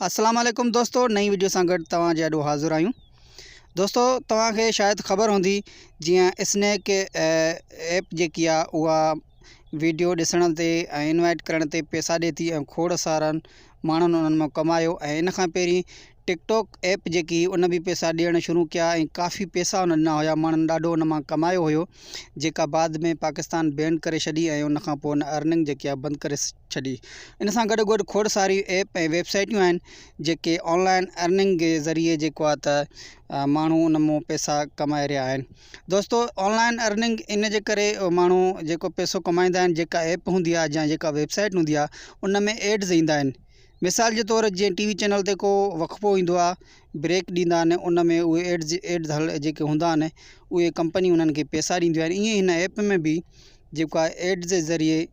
अस्सलाम वालेकुम दोस्तों, नई वीडियो सां गॾु तव्हां जे ॾाढो हाज़िर आहियूं। दोस्तों, तव्हांखे शायदि ख़बर हूंदी, जीअं स्नैक ऐप जेकी आहे उहा वीडियो ॾिसण ते ऐं इनवाइट करण ते पैसा ॾिए थी ऐं खोड़ सारनि माण्हुनि उन्हनि मां कमायो। ऐं इन खां पहिरीं टिकटॉक ऐप जेकी उन बि पैसा ॾियणु शुरू कया ऐं काफ़ी पैसा उन ॾिना हुया, माण्हुनि ॾाढो उन मां कमायो हुयो, जेका बाद में पाकिस्तान बैन करे छॾी ऐं उन खां पोइ उन अर्निंग जेकी आहे बंदि करे छॾी। इन सां गॾु खोड़ सारी ऐप ऐं वेबसाइटियूं आहिनि जेके ऑनलाइन अर्निंग जे ज़रिए जेको आहे त माण्हू उन मां पैसा कमाए रहिया आहिनि। दोस्तों, ऑनलाइन अर्निंग इन जे करे माण्हू जेको पैसो कमाईंदा आहिनि, जेका ऐप हूंदी आहे या जेका वेबसाइट हूंदी आहे, उन में एड्स ईंदा आहिनि। मिसाल जे तौरु जीअं टीवी चैनल ते को वक़फ़ो ईंदो आहे, ब्रेक ॾींदा आहिनि, उन में उहे एड्स जेके हूंदा आहिनि उहे कंपनी उन्हनि खे पैसा ॾींदियूं आहिनि। ईअं हिन ऐप में बि जेको आहे एड्स जे ज़रिए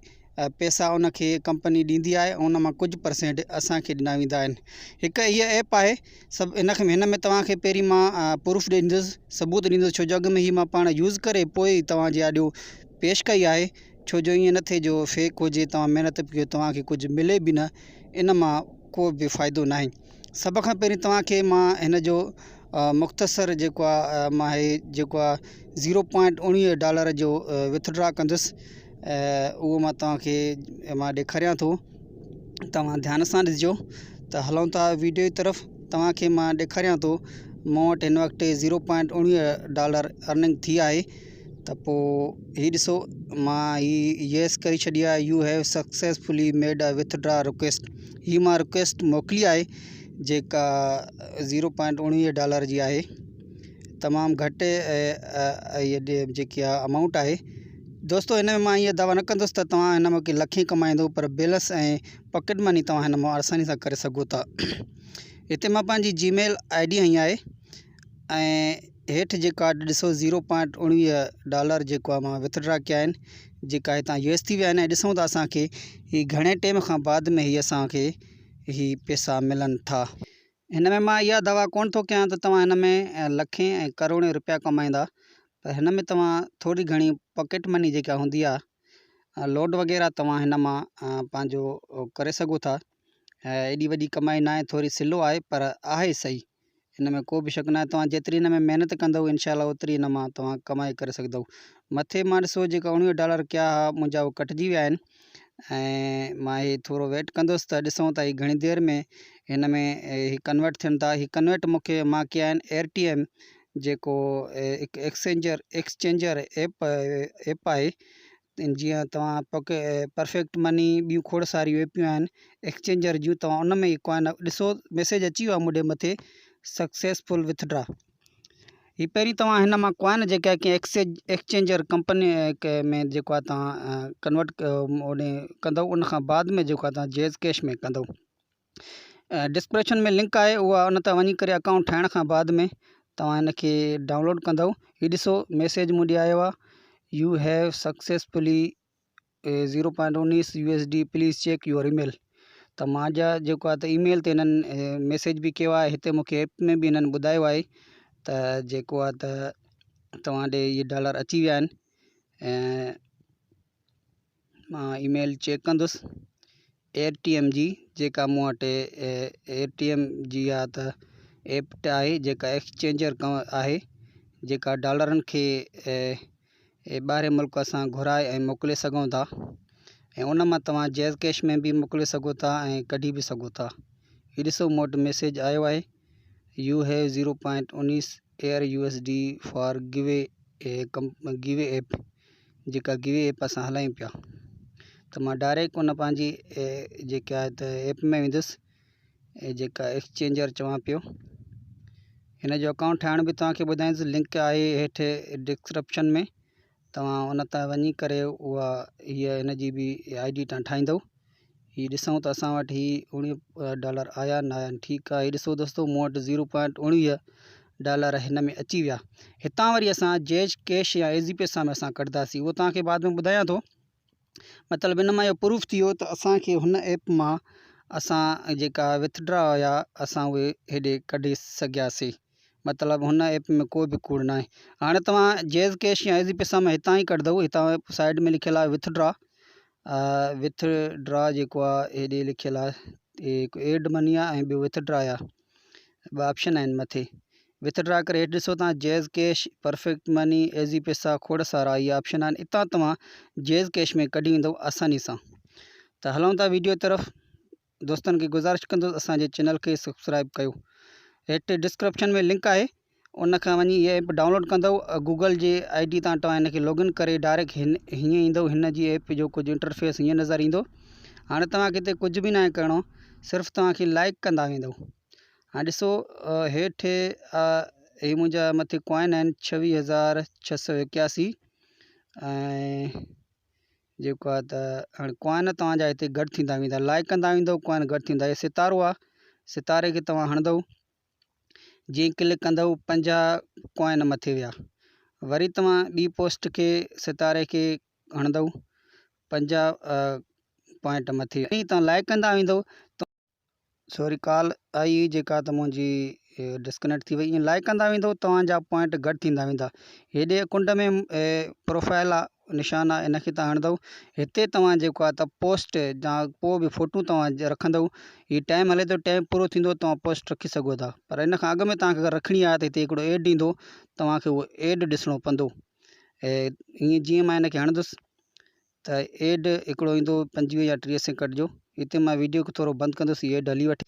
पैसा उनखे कंपनी ॾींदी आहे ऐं उन मां कुझु परसेंट असांखे ॾिना वेंदा आहिनि। हिकु हीअ ऐप आहे, सभु हिन में तव्हांखे पहिरीं मां प्रूफ ॾींदुसि, सबूत ॾींदुसि, छो जो अॻु में ही मां पाण यूज़ करे पोइ ई तव्हांजे आॾियो पेश कई आहे। छो जो ईअं न थिए जो फेक हुजे, तव्हां महिनत बि कयो, तव्हांखे कुझु मिले बि न, इन मां को बि फ़ाइदो न आहे। सभ खां पहिरीं तव्हांखे मां हिन जो मुख़्तसर जेको आहे मां जेको आहे $0.19 जो विथड्रॉ कंदुसि, उहो मां तव्हांखे मां ॾेखारियां थो। तव्हां ध्यान सां ॾिसिजो। त हलूं था वीडियो जी तरफ़। तव्हांखे मां ॾेखारियां थो, मूं वटि हिन वक़्तु $0.19 अर्निंग थी आहे। त पोइ हीअ ॾिसो, मां येस करे छॾी आहे। You have successfully made a withdraw request. हीअ मां रिक्वेस्ट मोकिली आहे जेका $0.19 जी आहे। तमामु घटि इहा जेकी आहे अमाउंट आहे। दोस्तों, हिन में मां इहा दावा न कंदुसि त तव्हां हिन में लखें कमाईंदो, पर बैलेंस ऐं पॉकेट मनी तव्हां हिन मां आसानी सां करे सघो था। हिते मां पंहिंजी जीमेल ID हई आहे ऐं हेठि जेका ॾिसो $0.19 जेको आहे मां विथड्रॉ कया आहिनि, जेका हितां येस थी विया आहिनि। ऐं ॾिसूं था असांखे ही घणे टाइम खां बाद में असांखे ही पैसा मिलनि था। हिन में मां इहा दावा कोन थो कयां त तव्हां हिन में लखें ऐं करोड़ें रुपया कमाईंदा, पर हिन में तव्हां थोरी घणी पॉकेट मनी जेका हूंदी आहे, लोड वग़ैरह तव्हां हिन मां पंहिंजो करे सघो था। एॾी वॾी कमाई न आहे, थोरी सिलो आहे, पर आहे सही। हिन में को बि शक न आहे। तव्हां जेतिरी हिन में महिनत कंदव, इनशाला ओतिरी हिन मां तव्हां कमाई करे सघंदव। मथे मां ॾिसो जेका $19 कया हुआ, मुंहिंजा उहे कटिजी विया आहिनि ऐं मां हे थोरो वेट कंदुसि त ॾिसूं था ही घणी देरि में हिन में ही कन्वर्ट थियनि था। ही कन्वर्ट मूंखे मां कया आहिनि AirTM जेको हिकु एक्सचेंजर ऐप आहे। जीअं तव्हां परफेक्ट मनी, ॿियूं खोड़ सारियूं एपियूं आहिनि एक्सचेंजर जूं, तव्हां उन में ई कॉइन ॾिसो, मैसेज अची वियो आहे मुंहिंजे मथे, सक्सेसफुल विथड्रॉ। ही पहिरीं तव्हां हिन मां कॉइन जेका कंहिं एक्सचेंजर कंपनी में जेको आहे तव्हां कन्वर्ट ओॾे कंदव, उन खां बाद में जेको आहे तव्हां जेज़ कैश में कंदव। डिस्क्रिप्शन में लिंक आहे, उहा उन ते वञी करे अकाउंट ठाहिण खां बाद में तव्हां हिन खे डाउनलोड कंदव। हीअ ॾिसो, मैसेज मूं ॾे आयो आहे, you have successfully $0.19 USD, please check your email. त मुंहिंजा जेको आहे त ईमेल ते हिननि मैसेज बि कयो आहे। हिते मूंखे ऐप में बि हिननि ॿुधायो आहे त जेको आहे त तव्हां ॾे इहे डॉलर अची विया आहिनि। ऐं मां ईमेल चेक कंदुसि AirTM जी, जेका मूं वटि AirTM जी आहे त ऐप आहे, जेका एक्सचेंजर आहे, जेका डॉलरनि खे ॿाहिरि मुल्क असां घुराए ऐं मोकिले सघूं था। ऐं उन मां तव्हां जेज़ कैश में बि मोकिले सघो था ऐं कढी बि सघो था। हीअ ॾिसो, मूं वटि मैसेज आयो आहे, you have $0.19 USD for Givvy app, जेका गिवे ऐप असां हलायूं पिया। त मां डायरेक्ट उन पंहिंजी जेका आहे त ऐप में वेंदुसि, जेका एक्सचेंजर चवां पियो। हिन जो अकाउंट ठाहिण बि तव्हांखे ॿुधाईंदुसि, लिंक आहे हेठि डिस्क्रिप्शन में, तव्हां उन तां वञी करे उहा हीअ हिन जी बि ID तव्हां ठाहींदव। हीअ ॾिसूं त असां वटि ही $19 आया न आया। ठीकु आहे। हीअ ॾिसो दोस्तों, मूं वटि $0.19 हिन में अची विया। हितां वरी असां जेज़ कैश या एज़ी पैसा में असां कढंदासीं, उहो तव्हांखे बाद में ॿुधायां थो। मतिलबु हिन मां इहो प्रूफ थी वियो त असांखे हुन ऐप मां असां जेका विथड्रॉ हुया असां उहे हेॾे कढी सघियासीं। मतिलबु हुन ऐप में को बि कूड़ न आहे। हाणे तव्हां जेज़ कैश या एज़ी पैसा में हितां ई कढंदव। हितां साइड में लिखियलु आहे विथड्रॉ जेको आहे हेॾे लिखियलु आहे एड मनी आहे ऐं ॿियो विथड्रा आहे। ॿ ऑप्शन आहिनि मथे। विथड्रा करे हेठि ॾिसो तव्हां जैज़ कैश, परफेक्ट मनी, एज़ी पैसा, खोड़ सारा इहे ऑप्शन आहिनि। इतां तव्हां जैज़ कैश में कढी ईंदव आसानी सां। त हलूं था वीडियो तरफ़। दोस्तनि खे गुज़ारिश कंदुसि असांजे चैनल खे सब्सक्राइब कयो। हेठि डिस्क्रिप्शन में लिंक आहे, उन खां वञी इहा ऐप डाउनलोड कंदव। गूगल जे ID तां तव्हां हिन खे लॉगिन करे डायरेक्ट हीअं ईंदव। हिन जी ऐप जो कुझु इंटरफेस हीअं नज़र ईंदो। हाणे तव्हांखे हिते कुझु बि न आहे करिणो, सिर्फ़ु तव्हांखे लाइक कंदा वेंदव। हाणे ॾिसो हेठि हे मुंहिंजा मथे कॉइन आहिनि 26,681 ऐं जेको आहे त हाणे कॉइन तव्हांजा हिते घटि थींदा वेंदा। लाइक कंदा वेंदव कॉइन घटि थींदा। हे सितारो आहे, सितारे खे तव्हां हणंदव, जीअं क्लिक कंदव 50 कॉइन मथे विया। वरी तव्हां ॿी पोस्ट खे सितारे खे हणंदव, 50 पॉइंट मथे तव्हां लाइक कंदा वेंदव। सॉरी कॉल आई जेका त मुंहिंजी डिस्कनेक्ट थी वई। ईअं लाइक कंदा वेंदव तव्हांजा पॉइंट घटि थींदा वेंदा। हेॾे कुंड में प्रोफाइल आहे, निशान आहे, इन खे तव्हां हणंदव। हिते तव्हां जेको आहे त पोस्ट या को बि फ़ोटू तव्हां रखंदव। हीअ टाइम हले थो, टाइम पूरो थींदो तव्हां पोस्ट रखी सघो था। पर इन खां अॻु में तव्हांखे अगरि रखणी आहे त हिते हिकिड़ो एड ईंदो, तव्हांखे उहो एड ॾिसणो पवंदो। ऐं हीअं जीअं मां हिन खे हणंदुसि त एड हिकिड़ो ईंदो 25 या 30 सेकंड जो। हिते मां वीडियो खे थोरो बंदि कंदुसि, एड हली वठे।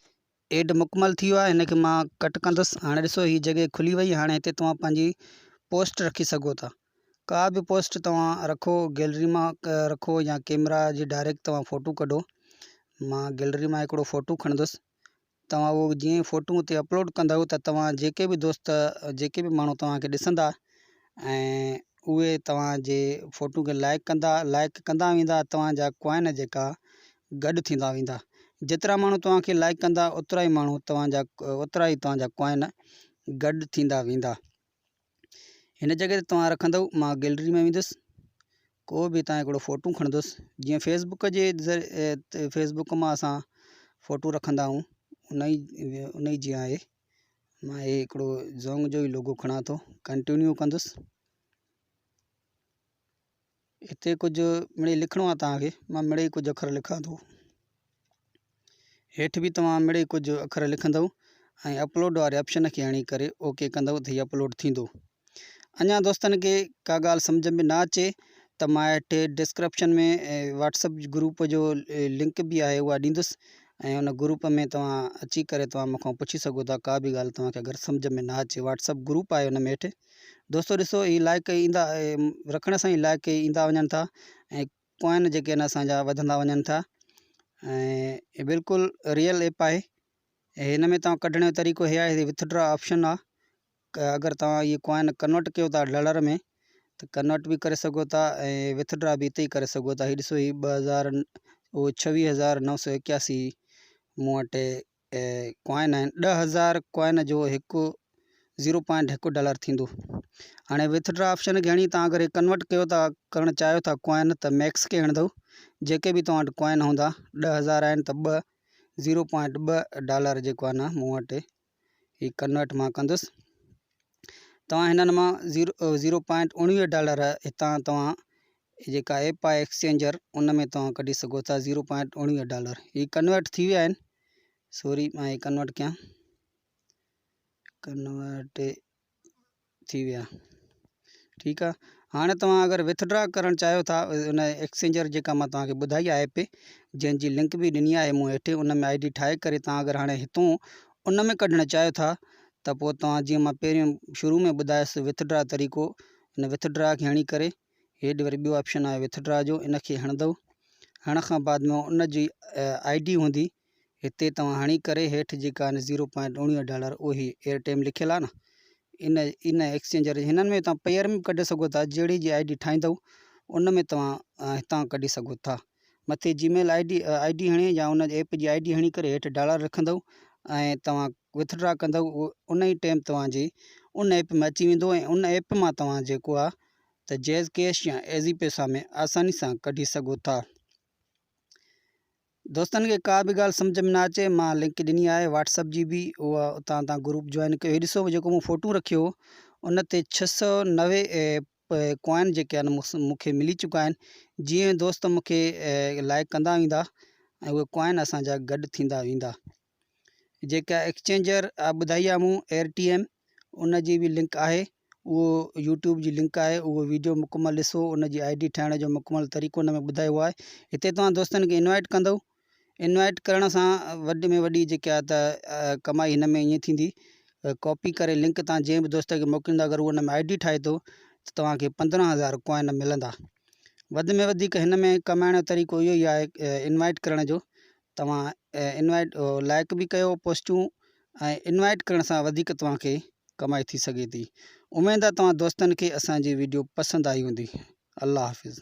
एड मुकमल थी वियो आहे, हिन खे मां कट कंदुसि। हाणे ॾिसो हीअ जॻह खुली वई। हाणे हिते तव्हां पंहिंजी पोस्ट रखी सघो था। का बि पोस्ट तव्हां रखो, गैलरी मां रखो या कैमरा जी डायरेक्ट तव्हां फ़ोटू कढो। मां गैलरी मां हिकिड़ो फ़ोटू खणंदुसि। तव्हां उहो जीअं फ़ोटू हुते अपलोड कंदव त तव्हां जेके बि दोस्त, जेके बि माण्हू तव्हांखे ॾिसंदा ऐं उहे तव्हांजे फ़ोटू खे लाइक कंदा वेंदा। तव्हांजा कॉइन जेका गॾु थींदा वेंदा। जेतिरा माण्हू तव्हांखे लाइक कंदा ओतिरा ई माण्हू ओतिरा ई तव्हांजा कॉइन गॾु थींदा वेंदा। हिन जॻह ते तव्हां रखंदव। मां गैलरी में वेंदुसि, को बि तव्हां हिकिड़ो फ़ोटू खणंदुसि। जीअं फेसबुक मां असां फ़ोटू रखंदा आहियूं, उन ई जीअं आहे। मां हे हिकिड़ो ज़ोंग जो ई लोगो खणां थो, कंटिन्यू कंदुसि। हिते कुझु मिड़ेई लिखिणो आहे तव्हांखे, मां मिड़ेई कुझु अखर लिखां थो। हेठि बि तव्हां मिड़ेई कुझु अखर लिखंदव ऐं अपलोड वारे ऑप्शन खे हणी करे ओके कंदव त हीअ अपलोड थींदो। अञा दोस्तनि खे का ॻाल्हि सम्झ में न अचे त मां हेठि डिस्क्रिप्शन में व्हाट्सअप ग्रुप जो लिंक बि आहे, उहा ॾींदुसि। ऐं उन ग्रुप में तव्हां अची करे तव्हां मूंखां पुछी सघो था। का बि ॻाल्हि तव्हांखे अगरि सम्झ में न अचे, व्हाट्सअप ग्रुप आहे हुन में हेठि। दोस्तो ॾिसो हीअ लाइक ईंदा, रखण सां ई लाइक ईंदा वञनि था ऐं कॉइन जेके आहिनि असांजा वधंदा वञनि था। ऐं बिल्कुलु रियल ऐप आहे। हिन में तव्हां कढण जो तरीक़ो इहो आहे, विथड्रा ऑप्शन आहे। अगरि तव्हां इहे कॉइन कन्वर्ट कयो था डॉलर में त कन्वर्ट बि करे सघो था ऐं विथड्रा बि हिते ई करे सघो था। हीअ ॾिसो हीअ 26,981 मूं वटि कॉइन आहिनि। 10,000 कॉइन जो हिकु 0.1 डॉलर थींदो। हाणे विथड्रा ऑप्शन खे हणी तव्हां अगरि कन्वर्ट कयो था, करणु चाहियो था कॉइन, त मैक्स खे हणंदव। जेके बि तव्हां वटि कॉइन हूंदा, 10,000 आहिनि त 0.2 डॉलर जेको आहे न मूं वटि हीअ कन्वर्ट मां कंदुसि। तव्हां हिननि मां 0.19 डॉलर हितां तव्हां जेका ऐप आहे एक्सचेंजर, उन में तव्हां कढी सघो था 0.19 डॉलर। हीअ कन्वर्ट थी विया आहिनि। सॉरी मां हीअ कन्वर्ट कयां, कन्वर्ट थी विया। ठीकु आहे। हाणे तव्हां अगरि विथड्रा करणु चाहियो था, उन एक्सचेंजर जेका मां तव्हांखे ॿुधाई आहे ऐप, जंहिंजी लिंक बि ॾिनी आहे मूं हेठि, उन में ID ठाहे करे तव्हां अगरि हाणे हितां उन में कढणु चाहियो था त पोइ तव्हां जीअं मां पहिरियों शुरू में ॿुधायुसि विथड्रा तरीक़ो, हिन विथड्रा खे हणी करे हेॾे वरी ॿियो ऑप्शन आहे विथड्रा जो, इन खे हणंदव। हणण खां बाद में उन जी ID हूंदी, हिते तव्हां हणी करे हेठि जेका आहे 0.19 डॉलर उहो एयरटेम लिखियलु आहे न, इन एक्सचेंजर हिननि में तव्हां पेयर में कढी सघो था। जहिड़ी जी ID ठाहींदव उन में तव्हां हितां कढी सघो था। मथे जीमेल ID हणी या उन ऐप जी ID हणी करे हेठि डॉलर रखंदव ऐं तव्हां विथड्रा कंदव। उन ई टाइम तव्हांजी उन ऐप में अची वेंदो ऐं उन ऐप मां तव्हां जेको आहे त जैज़ कैश या एज़ी पैसा में आसानी सां कढी सघो था। दोस्तनि खे का बि ॻाल्हि सम्झ में न अचे, मां लिंक ॾिनी आहे व्हाट्सअप जी बि, उहा उतां तव्हां ग्रुप जॉइन कयो। हीअ ॾिसो जेको मूं फ़ोटू रखियो उन ते 690 कॉइन जेके आहिनि मूंखे मिली चुका आहिनि। जीअं दोस्त मूंखे लाइक कंदा वेंदा ऐं उहे कॉइन असांजा गॾु थींदा वेंदा। जेका एक्सचेंजर ॿुधाई आहे मूं AirTM, उन जी बि लिंक आहे, उहो यूट्यूब जी लिंक आहे। उहो वीडियो मुकमल ॾिसो, उन जी ID ठाहिण जो मुकमल तरीक़ो उन में ॿुधायो आहे। हिते तव्हां दोस्तनि खे इनवाइट कंदव, इनवाइट करण सां वॾे में वॾी जेका आहे त कमाई हिन में ईअं थींदी, कॉपी करे लिंक तव्हां जंहिं बि दोस्त खे मोकिलींदा, अगरि उहो हुन में ID ठाहे थो त तव्हांखे 15,000 कॉइन मिलंदा। वधि में वधीक हिन में कमाइण जो तरीक़ो इहो ई आहे इनवाइट करण जो। तव्हां इनवाइट लाइक बि कयो पोस्टूं, ऐं इनवाइट करण सां वधीक तव्हांखे कमाई थी सघे थी। उमेदु आहे तव्हां दोस्तनि खे असांजी वीडियो पसंदि आई हूंदी। अल्लाह हाफ़िज़।